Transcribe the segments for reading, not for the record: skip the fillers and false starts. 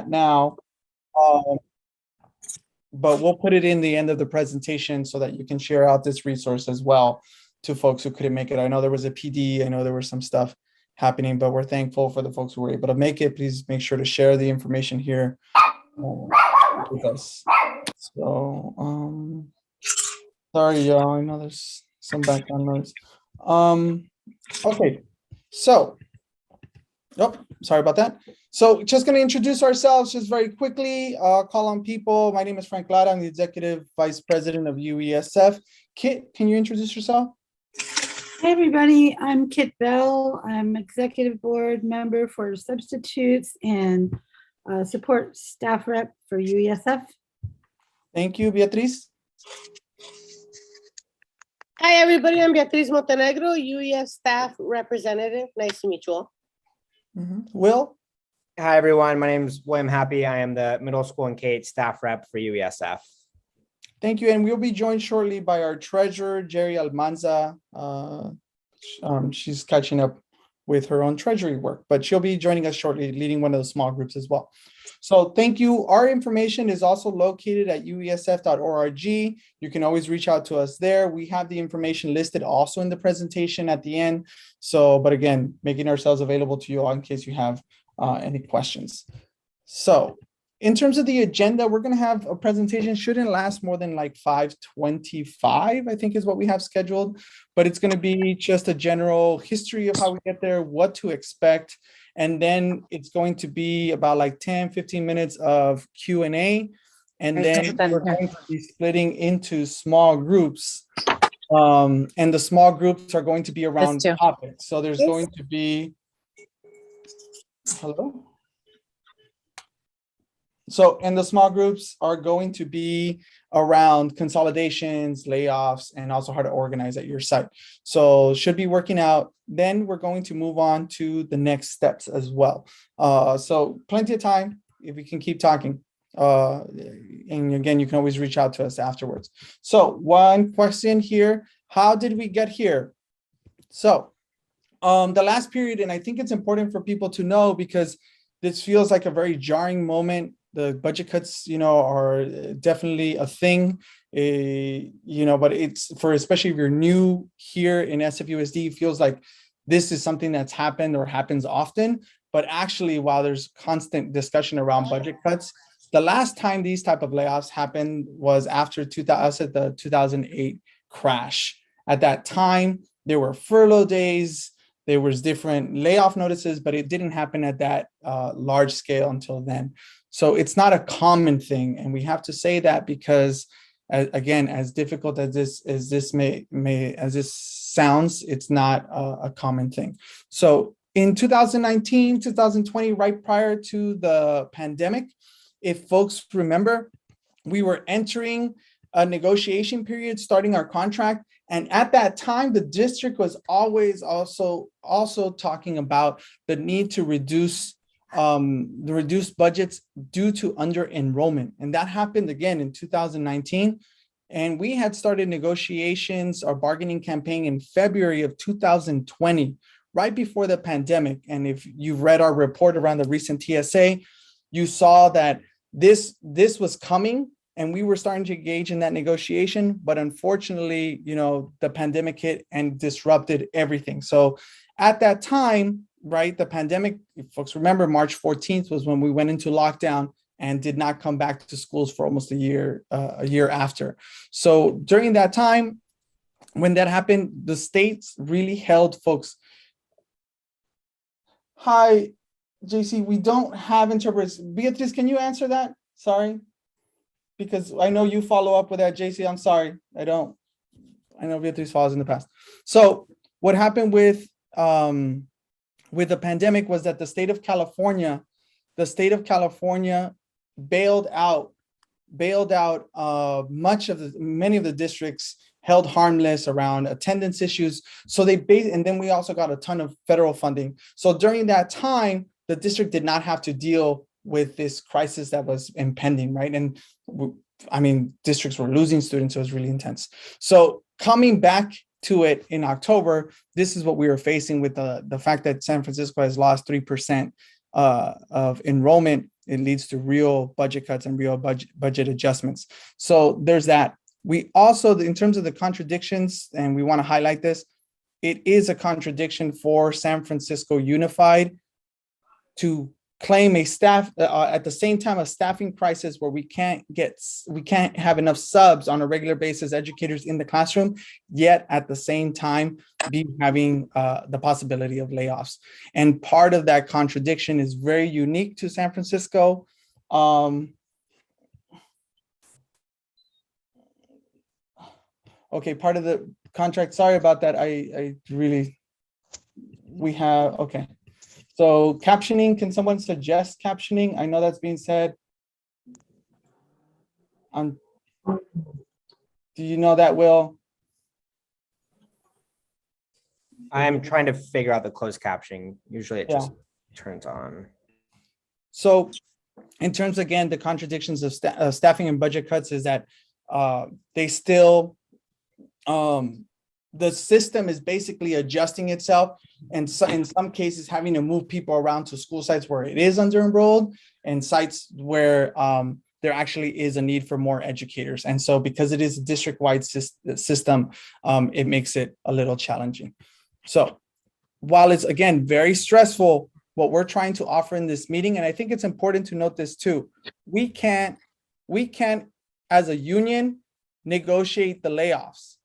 chat now, but we'll put it in the end of the presentation so that you can share out this resource as well to folks who couldn't make it. I know there was a PD, I know there was some stuff happening, but we're thankful for the folks who were able to make it. Please make sure to share the information here with us. So, sorry, y'all, I know there's some background noise. Okay, so, oh, sorry about that. So just going to introduce ourselves just very quickly, call on people. My name is Frank Lara. I'm the Executive Vice President of UESF. Kit, can you introduce yourself? Hey everybody, I'm Kit Bell. I'm Executive Board Member for Substitutes and Support Staff Rep for UESF. Thank you, Beatriz. Hi everybody, I'm Beatriz Montenegro, UEF Staff Representative. Nice to meet you all. Will? Hi everyone, my name is William Happy. I am the Middle School and K-8 Staff Rep for UESF. Thank you, and we'll be joined shortly by our treasurer, Jerry Almanza. She's catching up with her own treasury work, but she'll be joining us shortly, leading one of the small groups as well. So thank you. Our information is also located at uesf.org. You can always reach out to us there. We have the information listed also in the presentation at the end. So, but again, making ourselves available to you all in case you have any questions. So in terms of the agenda, we're going to have a presentation, shouldn't last more than like 5:25, I think is what we have scheduled, but it's going to be just a general history of how we get there, what to expect. And then it's going to be about like 10-15 minutes of Q&A. And then we're going to be splitting into small groups. And the small groups are going to be around topics. So there's going to be, hello? So, and the small groups are going to be around consolidations, layoffs, and also how to organize at your site. So should be working out. Then we're going to move on to the next steps as well. So plenty of time if we can keep talking. And again, you can always reach out to us afterwards. So one question here, how did we get here? So the last period, and I think it's important for people to know because this feels like a very jarring moment. The budget cuts, are definitely a thing, but it's for, especially if you're new here in SFUSD, it feels like this is something that's happened or happens often. But actually, while there's constant discussion around budget cuts, the last time these type of layoffs happened was after the 2008 crash. At that time, there were furlough days, there was different layoff notices, but it didn't happen at that large scale until then. So it's not a common thing, and we have to say that because, again, as difficult as this sounds, it's not a common thing. So in 2019, 2020, right prior to the pandemic, if folks remember, we were entering a negotiation period, starting our contract, and at that time, the district was always also talking about the need to reduce the reduced budgets due to under enrollment. And that happened again in 2019. And we had started negotiations, our bargaining campaign in February of 2020, right before the pandemic. And if you've read our report around the recent TSA, you saw that this was coming and we were starting to engage in that negotiation. But unfortunately, the pandemic hit and disrupted everything. So at that time, right, the pandemic, if folks remember, March 14th was when we went into lockdown and did not come back to schools for almost a year after. So during that time, when that happened, the states really held folks. Hi, JC, we don't have interpreters. Beatriz, can you answer that? Sorry, because I know you follow up with that, JC. I'm sorry, I don't. I know Beatriz follows in the past. So what happened with the pandemic was that the state of California bailed out many of the districts, held harmless around attendance issues. So and then we also got a ton of federal funding. So during that time, the district did not have to deal with this crisis that was impending, right? And I mean, districts were losing students, so it was really intense. So coming back to it in October, this is what we were facing with the fact that San Francisco has lost 3% of enrollment, it leads to real budget cuts and real budget adjustments. So there's that. We also, in terms of the contradictions, and we want to highlight this, it is a contradiction for San Francisco Unified to claim a staff at the same time a staffing crisis where we can't have enough subs on a regular basis, educators in the classroom, yet at the same time be having the possibility of layoffs. And part of that contradiction is very unique to San Francisco. Okay, part of the contract, sorry about that. Okay. So captioning, can someone suggest captioning? I know that's being said. Do you know that, Will? I'm trying to figure out the closed captioning. Usually it just turns on. So in terms, again, the contradictions of staffing and budget cuts is that they still, the system is basically adjusting itself, and so in some cases having to move people around to school sites where it is under enrolled and sites where there actually is a need for more educators. And so because it is a district-wide system, it makes it a little challenging. So while it's, again, very stressful, what we're trying to offer in this meeting, and I think it's important to note this too, we can't as a union negotiate the layoffs.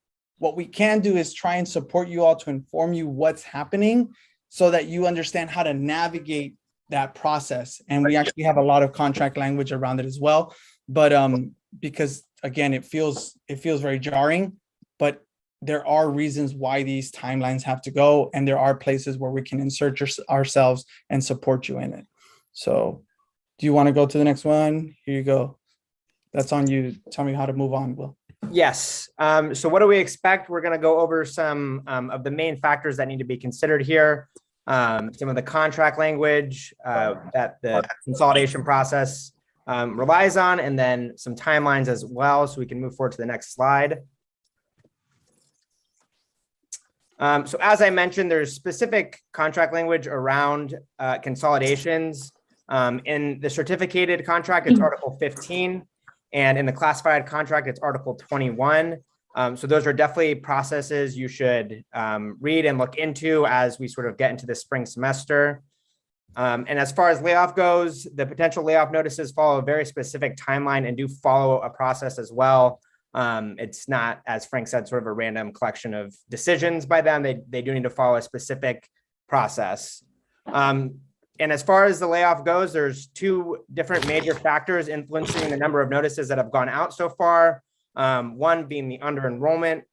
What we can do is try and support you all to inform you what's happening so that you understand how to navigate that process. And we actually have a lot of contract language around it as well. But because again, it feels very jarring, but there are reasons why these timelines have to go. And there are places where we can insert ourselves and support you in it. So do you want to go to the next one? Here you go. That's on you. Tell me how to move on, Will. Yes. So what do we expect? We're going to go over some of the main factors that need to be considered here. Some of the contract language that the consolidation process relies on, and then some timelines as well. So we can move forward to the next slide. So as I mentioned, there's specific contract language around consolidations. In the certificated contract, it's Article 15. And in the classified contract, it's Article 21. So those are definitely processes you should read and look into as we sort of get into the spring semester. And as far as layoff goes, the potential layoff notices follow a very specific timeline and do follow a process as well. It's not, as Frank said, sort of a random collection of decisions by them. They do need to follow a specific process. And as far as the layoff goes, there's two different major factors influencing the number of notices that have gone out so far. One being the under enrollment,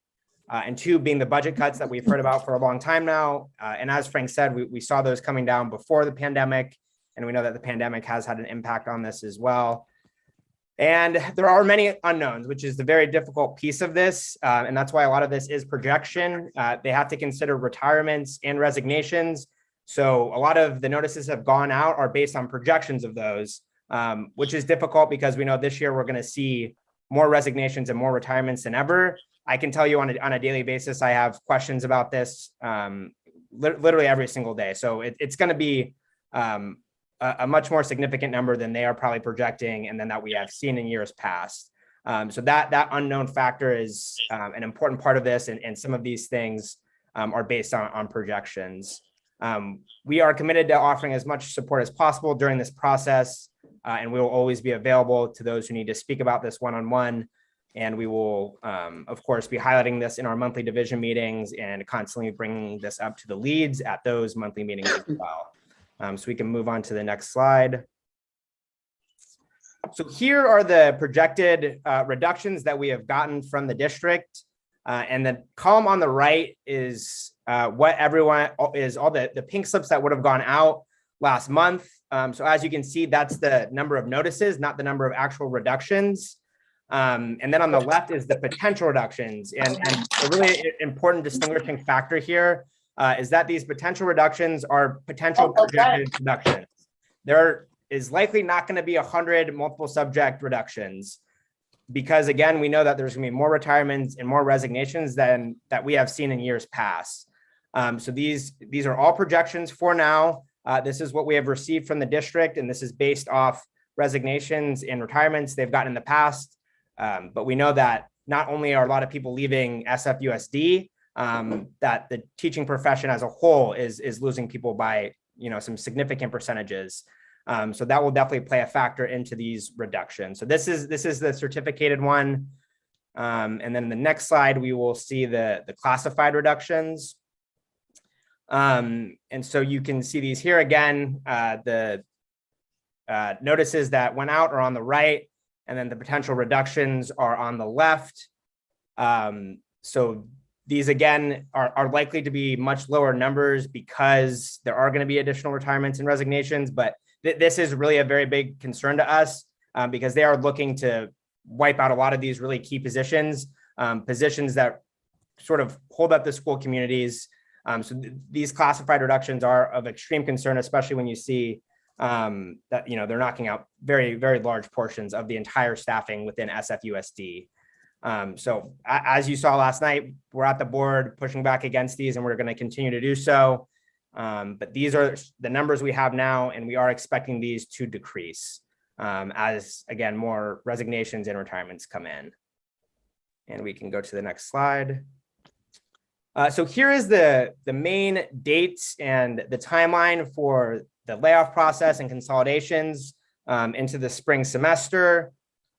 and two being the budget cuts that we've heard about for a long time now. And as Frank said, we saw those coming down before the pandemic, and we know that the pandemic has had an impact on this as well. And there are many unknowns, which is the very difficult piece of this. And that's why a lot of this is projection. They have to consider retirements and resignations. So a lot of the notices have gone out are based on projections of those, which is difficult because we know this year we're going to see more resignations and more retirements than ever. I can tell you on a daily basis, I have questions about this literally every single day. So it's going to be a much more significant number than they are probably projecting and then that we have seen in years past. So that unknown factor is an important part of this. And some of these things are based on projections. We are committed to offering as much support as possible during this process, and we will always be available to those who need to speak about this one-on-one. And we will, of course, be highlighting this in our monthly division meetings and constantly bringing this up to the leads at those monthly meetings as well. So we can move on to the next slide. So here are the projected reductions that we have gotten from the district. And the column on the right is what everyone is, all the pink slips that would have gone out last month. So as you can see, that's the number of notices, not the number of actual reductions. And then on the left is the potential reductions. And a really important distinguishing factor here is that these potential reductions are potential projected reductions. There is likely not going to be 100 multiple subject reductions, because again, we know that there's going to be more retirements and more resignations than that we have seen in years past. So these are all projections for now. This is what we have received from the district, and this is based off resignations and retirements they've gotten in the past. But we know that not only are a lot of people leaving SFUSD, that the teaching profession as a whole is losing people by some significant percentages. So that will definitely play a factor into these reductions. So this is the certificated one. And then the next slide, we will see the classified reductions. And so you can see these here again, the notices that went out are on the right, and then the potential reductions are on the left. So these again are likely to be much lower numbers because there are going to be additional retirements and resignations, but this is really a very big concern to us because they are looking to wipe out a lot of these really key positions, positions that sort of hold up the school communities. So these classified reductions are of extreme concern, especially when you see that they're knocking out very, very large portions of the entire staffing within SFUSD. So as you saw last night, we're at the board pushing back against these, and we're going to continue to do so. But these are the numbers we have now, and we are expecting these to decrease as, again, more resignations and retirements come in. And we can go to the next slide. So here is the main dates and the timeline for the layoff process and consolidations into the spring semester.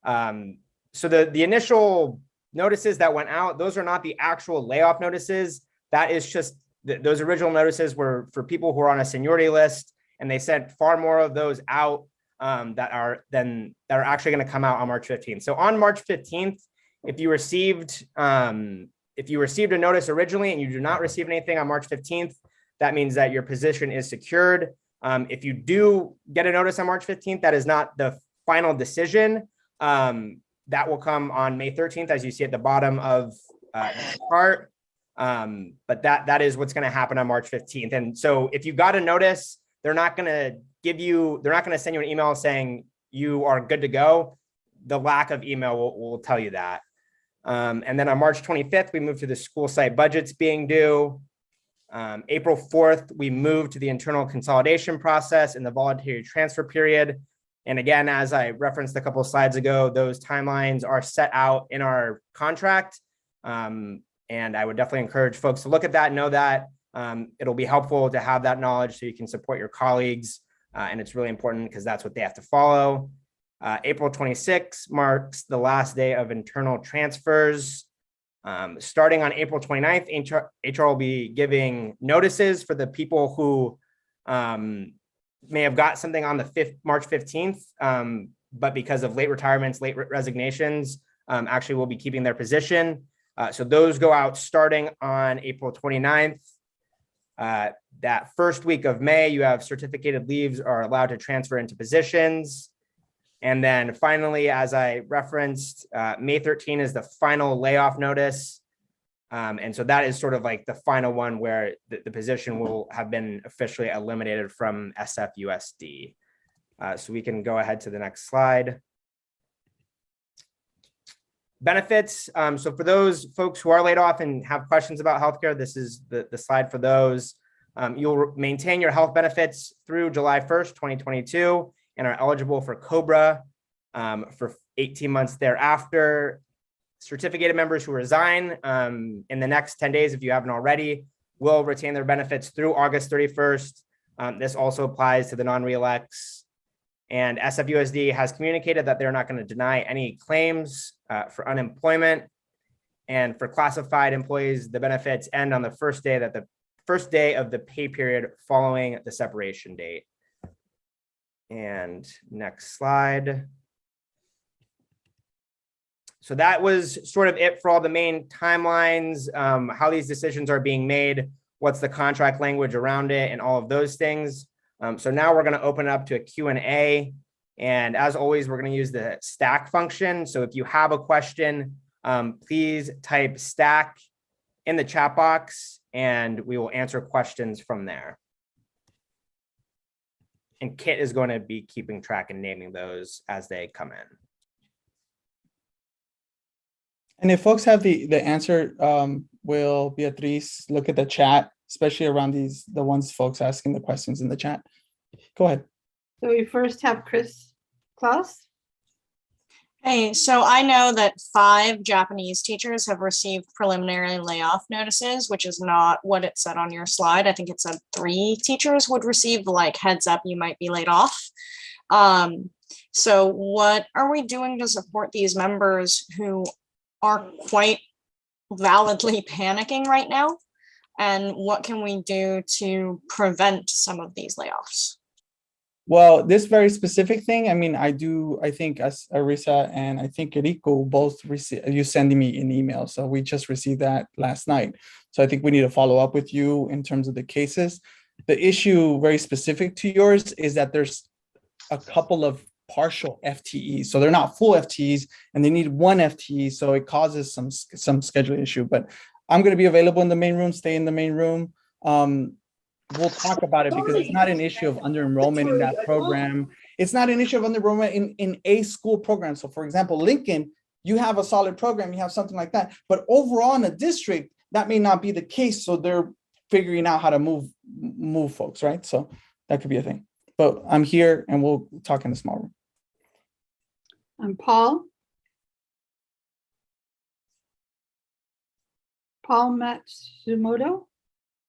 So the initial notices that went out, those are not the actual layoff notices. That is just those original notices were for people who are on a seniority list, and they sent far more of those out that are actually going to come out on March 15th. So on March 15th, if you received a notice originally and you do not receive anything on March 15th, that means that your position is secured. If you do get a notice on March 15th, that is not the final decision. That will come on May 13th, as you see at the bottom of the chart. But that is what's going to happen on March 15th. And so if you got a notice, they're not going to send you an email saying you are good to go. The lack of email will tell you that. And then on March 25th, we moved to the school site budgets being due. April 4th, we moved to the internal consolidation process and the voluntary transfer period. And again, as I referenced a couple of slides ago, those timelines are set out in our contract. And I would definitely encourage folks to look at that, know that it'll be helpful to have that knowledge so you can support your colleagues. And it's really important because that's what they have to follow. April 26th marks the last day of internal transfers. Starting on April 29th, HR will be giving notices for the people who may have got something on the March 15th, but because of late retirements, late resignations, actually will be keeping their position. So those go out starting on April 29th. That first week of May, you have certificated leaves are allowed to transfer into positions. And then finally, as I referenced, May 13 is the final layoff notice. And so that is sort of like the final one where the position will have been officially eliminated from SFUSD. So we can go ahead to the next slide. Benefits. So for those folks who are laid off and have questions about healthcare, this is the slide for those. You'll maintain your health benefits through July 1st, 2022, and are eligible for COBRA for 18 months thereafter. Certificated members who resign in the next 10 days, if you haven't already, will retain their benefits through August 31st. This also applies to the non-reelects. And SFUSD has communicated that they're not going to deny any claims for unemployment. And for classified employees, the benefits end on the first day of the pay period following the separation date. And next slide. So that was sort of it for all the main timelines, how these decisions are being made, what's the contract language around it, and all of those things. So now we're going to open it up to a Q&A. And as always, we're going to use the stack function. So if you have a question, please type stack in the chat box, and we will answer questions from there. And Kit is going to be keeping track and naming those as they come in. And if folks have the answer, will Beatriz look at the chat especially around the ones folks asking the questions in the chat. Go ahead. So we first have Chris Klaus. Hey, so I know that 5 Japanese teachers have received preliminary layoff notices, which is not what it said on your slide. I think it said 3 teachers would receive like heads up, you might be laid off. So what are we doing to support these members who are quite validly panicking right now? And what can we do to prevent some of these layoffs? Well, this very specific thing, I mean, I think as Arisa and I think Eriko both you sending me an email. So we just received that last night. So I think we need to follow up with you in terms of the cases. The issue very specific to yours is that there's a couple of partial FTEs. So they're not full FTEs and they need 1 FTE. So it causes some scheduling issue, but I'm going to be available in the main room, stay in the main room. We'll talk about it because it's not an issue of under enrollment in that program. It's not an issue of under enrollment in a school program. So for example, Lincoln, you have a solid program, you have something like that, but overall in a district, that may not be the case. So they're figuring out how to move folks, right? So that could be a thing, but I'm here and we'll talk in the small room. And Paul Matsumoto.